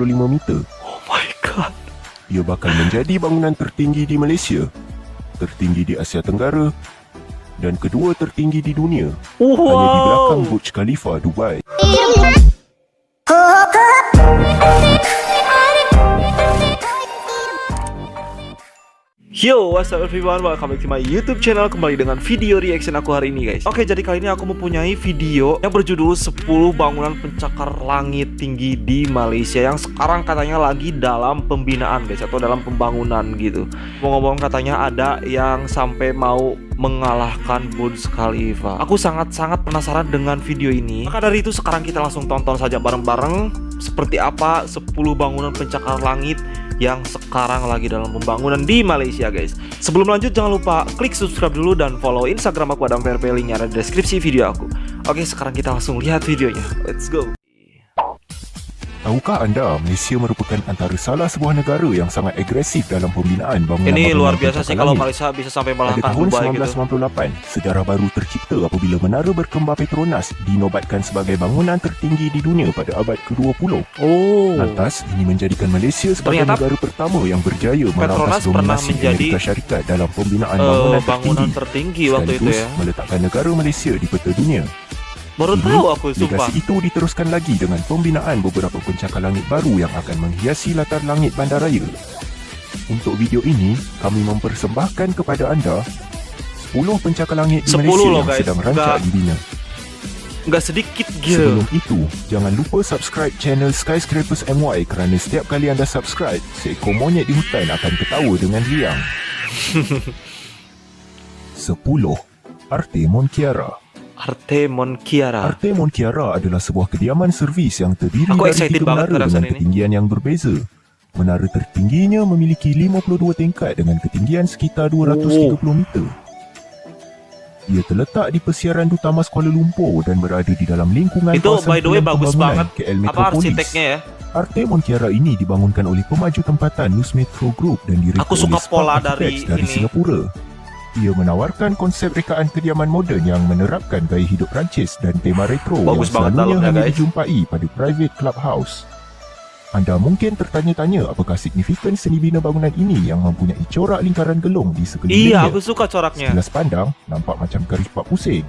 meter. Oh my god. Ia bakal menjadi bangunan tertinggi di Malaysia, tertinggi di Asia Tenggara, dan kedua tertinggi di dunia. Hanya di belakang Burj Khalifa, Dubai. Yo, what's up everyone, welcome back to my YouTube channel. Kembali dengan video reaction aku hari ini, guys. Oke, jadi kali ini aku mempunyai video yang berjudul 10 bangunan pencakar langit tinggi di Malaysia yang sekarang katanya lagi dalam pembinaan, guys, atau dalam pembangunan gitu. Mau ngomong katanya ada yang sampai mau mengalahkan Burj Khalifa. Aku sangat-sangat penasaran dengan video ini. Maka dari itu sekarang kita langsung tonton saja bareng-bareng seperti apa 10 bangunan pencakar langit yang sekarang lagi dalam pembangunan di Malaysia, guys. Sebelum lanjut jangan lupa klik subscribe dulu dan follow Instagram aku AdamVRP, linknya ada di deskripsi video aku. Oke, sekarang kita langsung lihat videonya. Let's go. Tahukah anda, Malaysia merupakan antara salah sebuah negara yang sangat agresif dalam pembinaan bangunan. Ini luar biasa sih kalau Malaysia bisa sampai Pada mengalahkan tahun Dubai gitu. 1998, sejarah baru tercipta apabila Menara Berkembar Petronas dinobatkan sebagai bangunan tertinggi di dunia pada abad ke-20. Lantas, ini menjadikan Malaysia sebagai negara pertama yang berjaya merampas dominasi Amerika Syarikat dalam pembinaan bangunan tertinggi waktu itu ya. Meletakkan negara Malaysia di peta dunia. Baru tahu aku, sumpah. Legasi itu diteruskan lagi dengan pembinaan beberapa pencakar langit baru yang akan menghiasi latar langit bandaraya. Untuk video ini, kami mempersembahkan kepada anda 10 pencakar langit di Malaysia yang sedang rancak dibina. Nggak sedikit gitu. Sebelum itu, jangan lupa subscribe channel Skyscrapers MY kerana setiap kali anda subscribe, seekor monyet di hutan akan ketawa dengan riang. 10. Artemon Kiara. Artemon Kiara. Artemon Kiara adalah sebuah kediaman servis yang terdiri dari 3 menara dengan ketinggian yang berbeza. Menara tertingginya memiliki 52 tingkat dengan ketinggian sekitar 230 meter. Ia terletak di Persiaran Dutamas Kuala Lumpur dan berada di dalam lingkungan itu kawasan by the way bagus banget KL apa arsiteknya ya. Artemon Kiara ini dibangunkan oleh pemaju tempatan Nus Metro Group dan direka oleh pola dari Singapura. Ia menawarkan konsep rekaan kediaman moden yang menerapkan gaya hidup Perancis dan tema retro bagus yang selalunya hanya dijumpai pada private clubhouse. Anda mungkin tertanya-tanya apakah signifikan seni bina bangunan ini yang mempunyai corak lingkaran gelung di sekelilingnya. Iya, aku suka coraknya. Sekilas pandang, nampak macam garis pak pusing.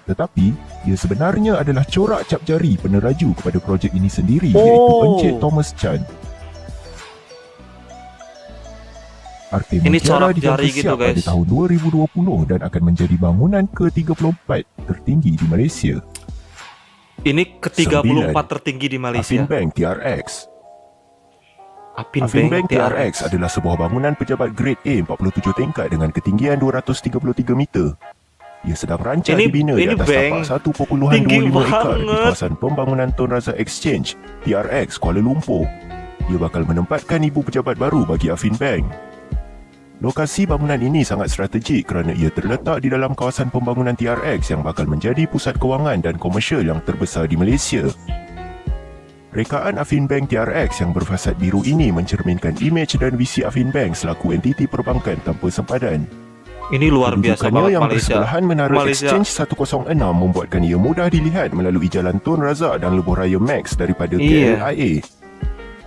Tetapi, ia sebenarnya adalah corak cap jari peneraju kepada projek ini sendiri, iaitu Encik Thomas Chan. Artemon Kiara dijangka siap pada tahun 2020 dan akan menjadi bangunan ke-34 tertinggi di Malaysia. Ini ke-34 tertinggi di Malaysia. Affin Bank TRX. Affin Bank TRX adalah sebuah bangunan pejabat grade A 47 tingkat dengan ketinggian 233 meter. Ia sedang rancak dibina di atas tapak 1.25 ekar di kawasan pembangunan Tun Razak Exchange TRX Kuala Lumpur. Ia bakal menempatkan ibu pejabat baru bagi Affin Bank. Lokasi bangunan ini sangat strategik kerana ia terletak di dalam kawasan pembangunan TRX yang bakal menjadi pusat kewangan dan komersial yang terbesar di Malaysia. Rekaan Affin Bank TRX yang berfasad biru ini mencerminkan imej dan visi Affin Bank selaku entiti perbankan tanpa sempadan. Ini luar biasa banget yang Malaysia. Bersebelahan Menara Exchange 106 membuatkan ia mudah dilihat melalui Jalan Tun Razak dan Lebuh Raya Max daripada KLIA.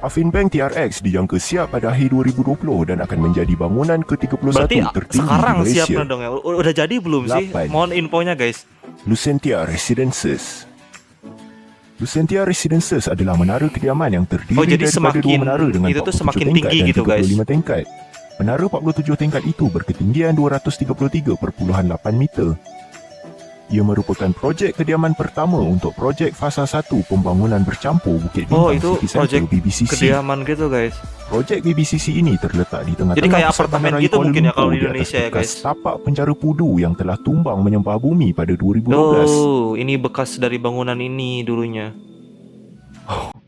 Affin Bank TRX dijangka siap pada akhir 2020 dan akan menjadi bangunan ke-31 tertinggi sekarang di Malaysia. Siap dong ya. Udah jadi belum sih? Mohon infonya, guys. Lucentia Residences. Lucentia Residences adalah menara kediaman yang terdiri daripada 2 menara dengan 47 tingkat dan 35 tingkat. Menara 47 tingkat itu berketinggian 233.8 meter. Ia merupakan projek kediaman pertama untuk projek fasa 1 pembangunan bercampur Bukit Bintang City Centre BBCC. Kediaman gitu, guys. Projek BBCC ini terletak di tengah-tengah jadi kayak apartemen gitu mungkin ya kalau di Indonesia ya, guys. Tapak penjara Pudu yang telah tumbang menyembah bumi pada 2012. Oh, ini bekas dari bangunan ini dulunya.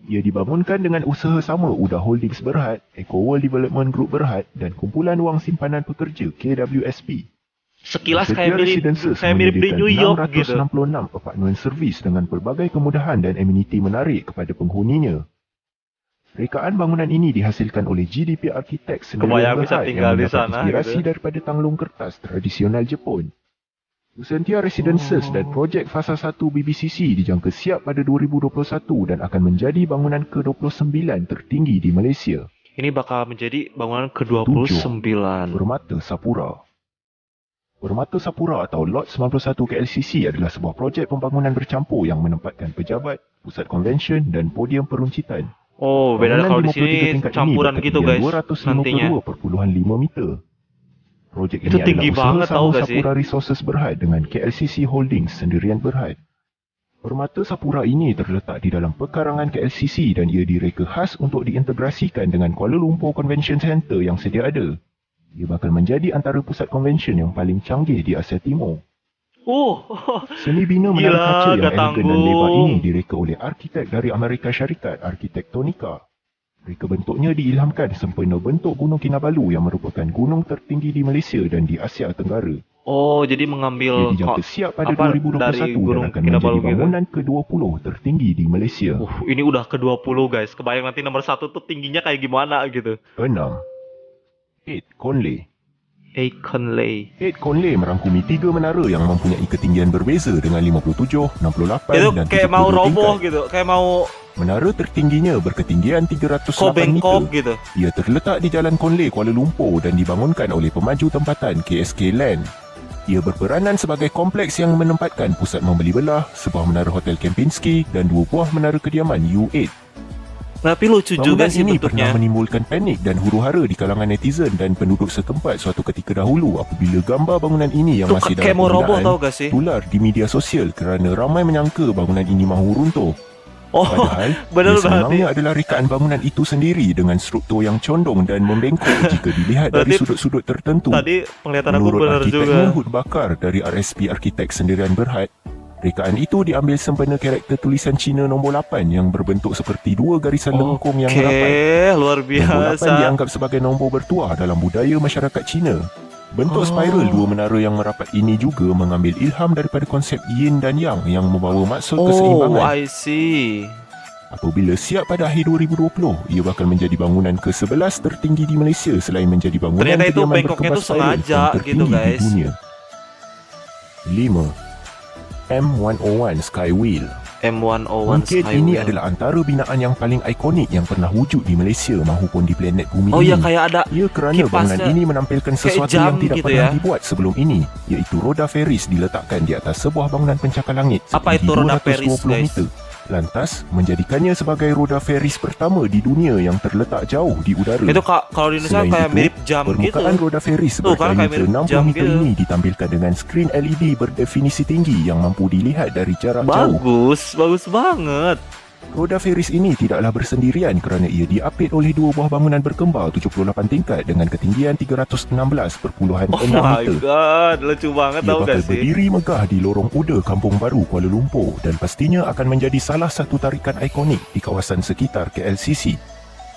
Ia dibangunkan dengan usaha sama Uda Holdings Berhad, Eco World Development Group Berhad dan Kumpulan Wang Simpanan Pekerja KWSP. Sekilas kayak mirip di New York gitu. 666 apartmen servis dengan pelbagai kemudahan dan ameniti menarik kepada penghuninya. Rekaan bangunan ini dihasilkan oleh GDP Architects Kebayang bisa tinggal di sana inspirasi gitu. daripada tanglung kertas tradisional Jepun. Lucentia Residences dan projek fasa 1 BBCC dijangka siap pada 2021 dan akan menjadi bangunan ke-29 tertinggi di Malaysia. Ini bakal menjadi bangunan ke-29. Permata Sapura. Permata Sapura atau Lot 91 KLCC adalah sebuah projek pembangunan bercampur yang menempatkan pejabat, pusat konvensyen dan podium peruncitan. Oh, beda kalau di sini campuran gitu guys. 252.5 meter. Projek itu ini tinggi banget tahu gak sih? Sapura Resources Berhad dengan KLCC Holdings sendirian Berhad. Permata Sapura ini terletak di dalam pekarangan KLCC dan ia direka khas untuk diintegrasikan dengan Kuala Lumpur Convention Centre yang sedia ada. Ia bakal menjadi antara pusat konvensyen yang paling canggih di Asia Timur. Seni bina menara kaca yang elegan dan lebar ini direka oleh arkitek dari Amerika Syarikat, Arkitektonika. Reka bentuknya diilhamkan sempena bentuk Gunung Kinabalu yang merupakan gunung tertinggi di Malaysia dan di Asia Tenggara. Oh, jadi mengambil ia dijangka siap pada 2021 dan akan menjadi bangunan ke-20 tertinggi di Malaysia. Ini udah ke-20 guys. Kebayang nanti nomor 1 tuh tingginya kayak gimana gitu. 6. 8 Conley. 8 Conley. 8 Conley merangkumi 3 menara yang mempunyai ketinggian berbeza dengan 57, 68 itu dan 72 kayak mau roboh tingkat. gitu, kayak mau menara tertingginya berketinggian 308 meter. Gitu. Ia terletak di Jalan Conley, Kuala Lumpur dan dibangunkan oleh pemaju tempatan KSK Land. Ia berperanan sebagai kompleks yang menempatkan pusat membeli belah, sebuah menara Hotel Kempinski dan 2 buah menara kediaman U8. Tapi lucu juga sih ini bentuknya. pernah menimbulkan panik dan huru-hara di kalangan netizen dan penduduk setempat suatu ketika dahulu apabila gambar bangunan ini yang masih dalam penggunaan tular di media sosial kerana ramai menyangka bangunan ini mahu runtuh. Padahal, sememangnya adalah rekaan bangunan itu sendiri dengan struktur yang condong dan membengkok jika dilihat dari sudut-sudut tertentu. Tadi penglihatan aku menurut benar arkitek juga. Mahmud Bakar dari RSP Arkitek Sendirian Berhad, rekaan itu diambil sempena karakter tulisan Cina nombor 8 yang berbentuk seperti 2 garisan lengkung yang merapat. Luar biasa. Nombor 8 dianggap sebagai nombor bertuah dalam budaya masyarakat Cina. Bentuk spiral 2 menara yang merapat ini juga mengambil ilham daripada konsep yin dan yang membawa maksud keseimbangan. I see. Apabila siap pada akhir 2020, ia bakal menjadi bangunan ke-11 tertinggi di Malaysia selain menjadi bangunan ternyata itu kediaman bengkoknya berkebas itu sengaja gitu guys. di dunia. 5. M101 Skywheel. M101 Mungkin Skywheel. ini adalah antara binaan yang paling ikonik yang pernah wujud di Malaysia maupun di planet bumi ini. Ya kayak ada ia kerana bangunan ini menampilkan sesuatu yang tidak gitu pernah dibuat sebelum ini, iaitu roda Ferris diletakkan di atas sebuah bangunan pencakar langit Apa itu roda Ferris, guys? meter. Lantas menjadikannya sebagai roda Ferris pertama di dunia yang terletak jauh di udara. Itu kalau di Indonesia kayak mirip jam gitu. Permukaan roda Ferris berdaya 60 meter ini ditampilkan dengan skrin LED berdefinisi tinggi yang mampu dilihat dari jarak jauh. Bagus banget. Roda Ferris ini tidaklah bersendirian kerana ia diapit oleh 2 buah bangunan berkembar 78 tingkat dengan ketinggian 316.6 meter. Oh my god, lucu banget tau gak sih? Ia bakal berdiri megah di lorong Uda Kampung Baru, Kuala Lumpur dan pastinya akan menjadi salah satu tarikan ikonik di kawasan sekitar KLCC.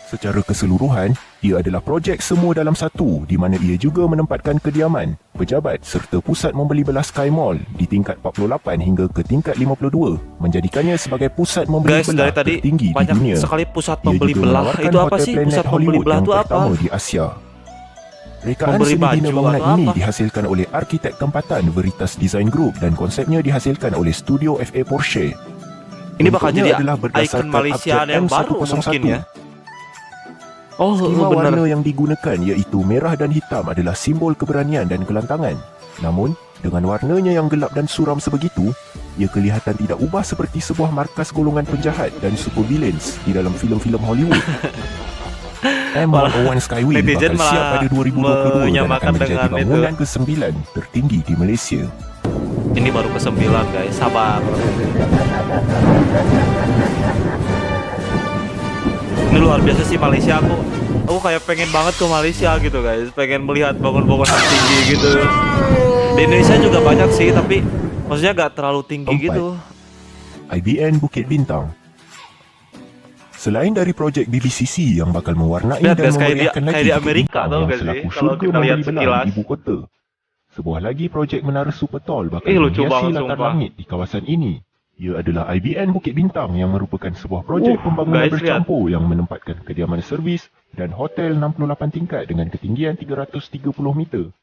Secara keseluruhan, ia adalah projek semua dalam satu di mana ia juga menempatkan kediaman, pejabat serta pusat membeli belah Sky Mall di tingkat 48 hingga ke tingkat 52, menjadikannya sebagai pusat membeli belah tertinggi di dunia. Sekali pusat membeli belah itu apa sih? Pusat membeli belah itu apa? Di Asia. Rekaan seni bina bangunan ini dihasilkan oleh arkitek tempatan Veritas Design Group dan konsepnya dihasilkan oleh studio FA Porsche. Ini bakal jadi ikon Malaysia yang baru mungkin ya. Skema warna yang digunakan iaitu merah dan hitam adalah simbol keberanian dan kelantangan. Namun, dengan warnanya yang gelap dan suram sebegitu, ia kelihatan tidak ubah seperti sebuah markas golongan penjahat dan supervillains di dalam filem-filem Hollywood. M101 Skywheel bakal siap pada 2022 dan akan menjadi bangunan ke-9 tertinggi di Malaysia. Ini baru ke-9 guys, sabar. Ini luar biasa sih Malaysia. Aku kayak pengen banget ke Malaysia gitu guys, pengen melihat bangunan-bangunan tinggi gitu. Di Indonesia juga banyak sih, tapi maksudnya gak terlalu tinggi gitu. IBN Bukit Bintang. Selain dari projek BBCC yang bakal mewarnai dan memeriahkan lagi di Amerika tau gak sih, kalau kita lihat sekilas ibu kota. Sebuah lagi projek menara super tall bakal menghiasi latar langit di kawasan ini. Ia adalah IBN Bukit Bintang yang merupakan sebuah projek pembangunan bercampur yang menempatkan kediaman servis dan hotel 68 tingkat dengan ketinggian 330 meter.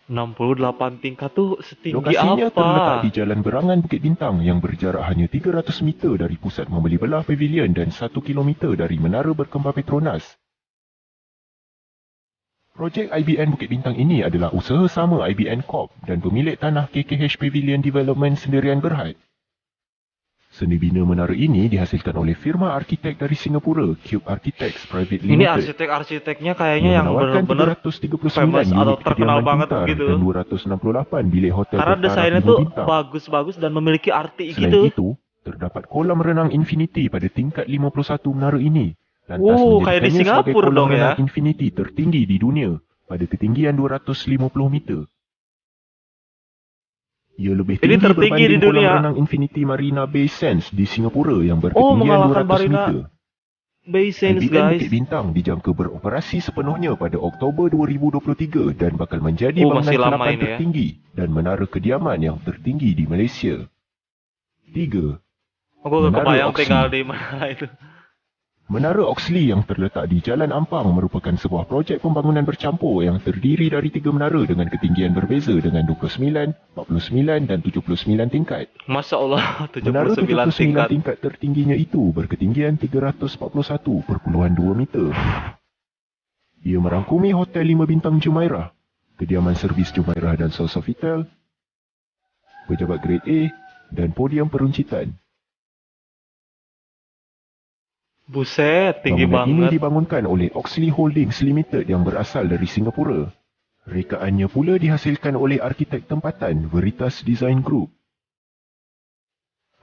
68 tingkat tuh setinggi Lokasinya terletak apa? di Jalan Berangan Bukit Bintang yang berjarak hanya 300 meter dari pusat membeli belah pavilion dan 1 kilometer dari Menara Berkembar Petronas. Projek IBN Bukit Bintang ini adalah usaha sama IBN Corp dan pemilik tanah KKH Pavilion Development Sendirian Berhad. Seni bina menara ini dihasilkan oleh firma arkitek dari Singapura, Cube Architects Private Limited. Ini arsitek-arsiteknya kayaknya yang benar-benar 339 famous atau unit terkenal kediaman banget pintar gitu. dan 268 bilik hotel Karena bertaraf desainnya 5 tuh bintang. bagus-bagus dan memiliki arti Selain gitu. itu, terdapat kolam renang infinity pada tingkat 51 menara ini. Lantas Kayak di menjadikannya sebagai Singapura kolam dong ya. renang infinity tertinggi di dunia pada ketinggian 250 meter. Ia lebih Ini tinggi tertinggi berbanding di dunia. kolam renang Infinity Marina Bay Sands di Singapura yang berketinggian mengalahkan 200 Marina meter. Bay Sands, IBN guys. Bukit Bintang dijangka beroperasi sepenuhnya pada Oktober 2023 dan bakal menjadi bangunan masih lama ke-8 ini ya. tertinggi dan menara kediaman yang tertinggi di Malaysia. 3. Aku Menara kebayang Oxley. tinggal di mana itu. Menara Oxley yang terletak di Jalan Ampang merupakan sebuah projek pembangunan bercampur yang terdiri dari 3 menara dengan ketinggian berbeza dengan 29, 49 dan 79 tingkat. Masya Allah, Menara 79 tingkat. tingkat tertingginya itu berketinggian 341.2 meter. Ia merangkumi Hotel 5 Bintang Jumeirah, kediaman servis Jumeirah dan Sofitel, pejabat grade A dan podium peruncitan. Buset, tinggi Bangunan ini banget. dibangunkan oleh Oxley Holdings Limited yang berasal dari Singapura. Rekaannya pula dihasilkan oleh arkitek tempatan Veritas Design Group.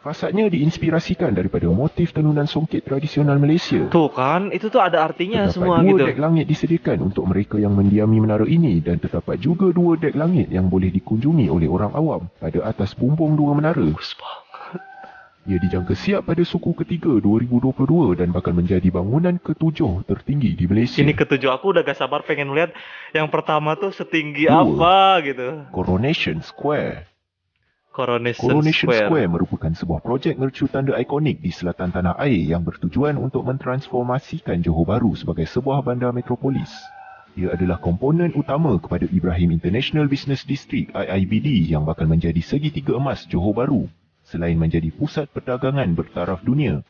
Fasadnya diinspirasikan daripada motif tenunan songket tradisional Malaysia. Tuh kan, itu tuh ada artinya Terdapat semua 2 gitu. dek langit disediakan untuk mereka yang mendiami menara ini dan terdapat juga 2 dek langit yang boleh dikunjungi oleh orang awam pada atas bumbung 2 menara. Bagus banget. Ia dijangka siap pada suku ketiga 2022 dan bakal menjadi bangunan ke-7 tertinggi di Malaysia. Ini ketujuh, aku udah gak sabar pengen lihat yang pertama tuh setinggi 2. apa gitu. Coronation Square. Coronation Square merupakan sebuah projek mercu tanda ikonik di selatan tanah air yang bertujuan untuk mentransformasikan Johor Bahru sebagai sebuah bandar metropolis. Ia adalah komponen utama kepada Ibrahim International Business District IIBD yang bakal menjadi segitiga emas Johor Bahru selain menjadi pusat perdagangan bertaraf dunia.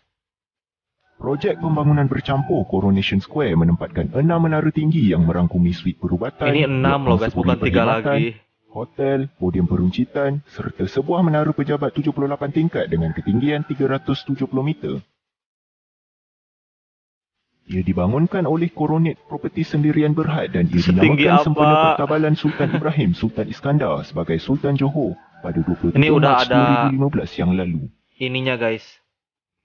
Projek pembangunan bercampur Coronation Square menempatkan 6 menara tinggi yang merangkumi suite perubatan. Ini 6 loh guys, bukan 3 lagi. Hotel, podium peruncitan serta sebuah menara pejabat 78 tingkat dengan ketinggian 370 meter. Ia dibangunkan oleh Coronet Property Sendirian Berhad dan ia Setinggi dinamakan apa? sempena Perkabalan Sultan Ibrahim Sultan Iskandar sebagai Sultan Johor pada 23 Ini udah Mac ada 2015 yang lalu. Ininya guys.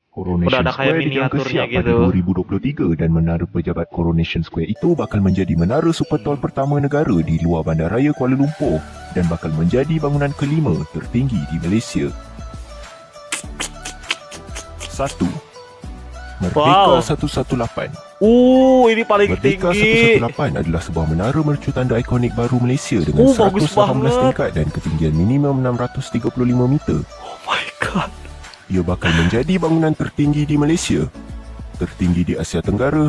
Coronation Udah ada kayak Square dijangka miniaturnya siap pada gitu. 2023 dan menara pejabat Coronation Square itu bakal menjadi menara super tall pertama negara di luar Bandaraya Kuala Lumpur dan bakal menjadi bangunan kelima tertinggi di Malaysia. 1. Merdeka 118. Ini paling Merdeka tinggi. 118 adalah sebuah menara mercu tanda ikonik baru Malaysia dengan Bagus 118 banget. tingkat dan ketinggian minimum 635 meter. Oh my god. Ia bakal menjadi bangunan tertinggi di Malaysia, tertinggi di Asia Tenggara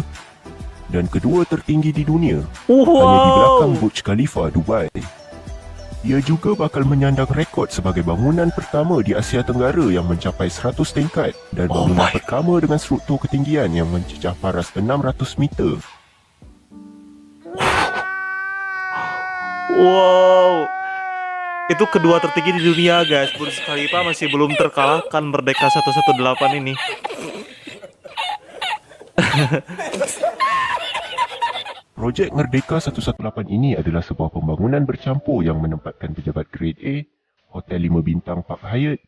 dan kedua tertinggi di dunia, hanya di belakang Burj Khalifa, Dubai. Ia juga bakal menyandang rekod sebagai bangunan pertama di Asia Tenggara yang mencapai 100 tingkat dan bangunan pertama dengan struktur ketinggian yang mencecah paras 600 meter. Wow. Itu kedua tertinggi di dunia guys. Burj Khalifa masih belum terkalahkan Merdeka 118 ini. Projek Merdeka 118 ini adalah sebuah pembangunan bercampur yang menempatkan pejabat grade A, Hotel 5 Bintang Park Hyatt,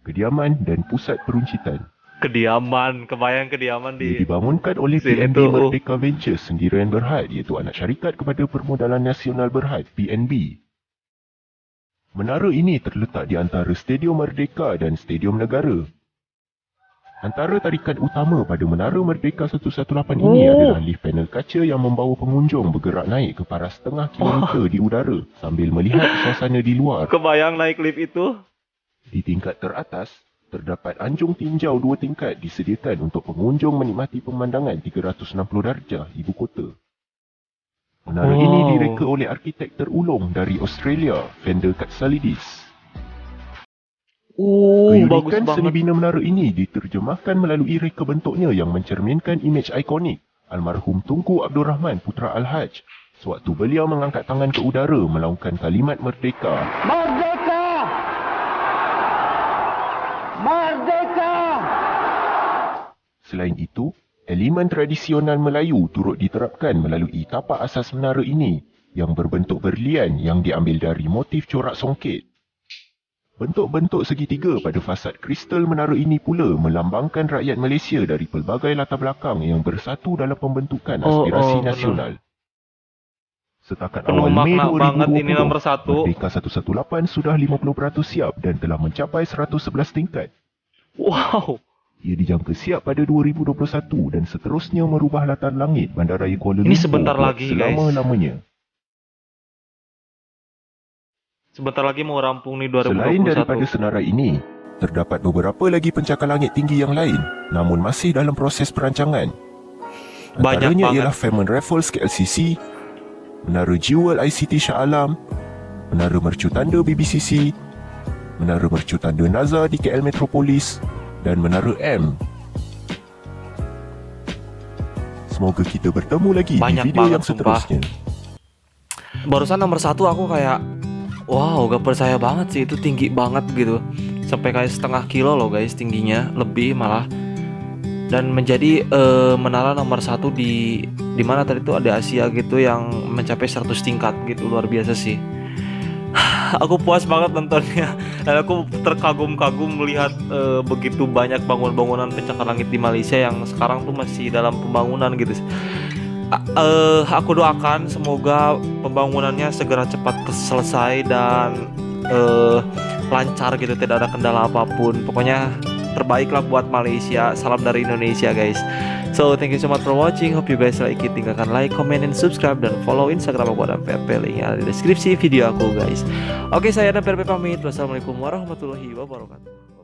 kediaman dan pusat peruncitan. Kediaman, kebayang kediaman Ia di dibangunkan oleh sini PNB tuh. Merdeka Ventures Sendirian Berhad iaitu anak syarikat kepada Permodalan Nasional Berhad PNB. Menara ini terletak di antara Stadium Merdeka dan Stadium Negara. Antara tarikan utama pada Menara Merdeka 118 ini adalah lift panel kaca yang membawa pengunjung bergerak naik ke paras setengah kilometer di udara sambil melihat suasana di luar. Kebayang naik lift itu? Di tingkat teratas, terdapat anjung tinjau 2 tingkat disediakan untuk pengunjung menikmati pemandangan 360 darjah ibu kota. Menara ini direka oleh arkitek terulung dari Australia, Fender Katsalidis. Bagus Keunikan seni banget. bina menara ini diterjemahkan melalui reka bentuknya yang mencerminkan imej ikonik almarhum Tunku Abdul Rahman Putra Al-Haj sewaktu beliau mengangkat tangan ke udara melaungkan kalimat merdeka. Merdeka! Merdeka! Selain itu, elemen tradisional Melayu turut diterapkan melalui tapak asas menara ini yang berbentuk berlian yang diambil dari motif corak songket. Bentuk-bentuk segitiga pada fasad kristal menara ini pula melambangkan rakyat Malaysia dari pelbagai latar belakang yang bersatu dalam pembentukan aspirasi nasional. Setakat Penuh awal Mei makna banget ini 2020, nomor 1. Merdeka 118 sudah 50% siap dan telah mencapai 111 tingkat. Wow. Ia dijangka siap pada 2021 dan seterusnya merubah latar langit Bandaraya Kuala Ini Lumpur sebentar buat lagi, guys. selama-lamanya. Sebentar lagi mau rampung nih 2021. Selain daripada senarai ini, terdapat beberapa lagi pencakar langit tinggi yang lain namun masih dalam proses perancangan. Banyak Antaranya banget. ialah Fairmont Raffles KLCC, Menara Jewel ICT Shah Alam, Menara Mercu Tanda BBCC, Menara Mercu Tanda Nazar di KL Metropolis dan Menara M. Semoga kita bertemu lagi Banyak di video banget, yang seterusnya. Barusan nomor 1 aku kayak wow, gak percaya banget sih, itu tinggi banget gitu. Sampai kayak setengah kilo loh guys tingginya, lebih malah. Dan menjadi menara nomor 1 di mana tadi itu ada Asia gitu yang mencapai 100 tingkat gitu, luar biasa sih. Aku puas banget nontonnya dan aku terkagum-kagum melihat begitu banyak bangunan-bangunan pencakar langit di Malaysia yang sekarang tuh masih dalam pembangunan gitu. Aku doakan semoga pembangunannya segera cepat selesai dan lancar gitu, tidak ada kendala apapun. Pokoknya terbaiklah buat Malaysia. Salam dari Indonesia guys. So thank you so much for watching. Hope you guys like it. Tinggalkan like, comment, and subscribe dan follow Instagram aku dan PRP, linknya ada di deskripsi video aku guys. Oke, saya dan PRP pamit. Wassalamualaikum warahmatullahi wabarakatuh.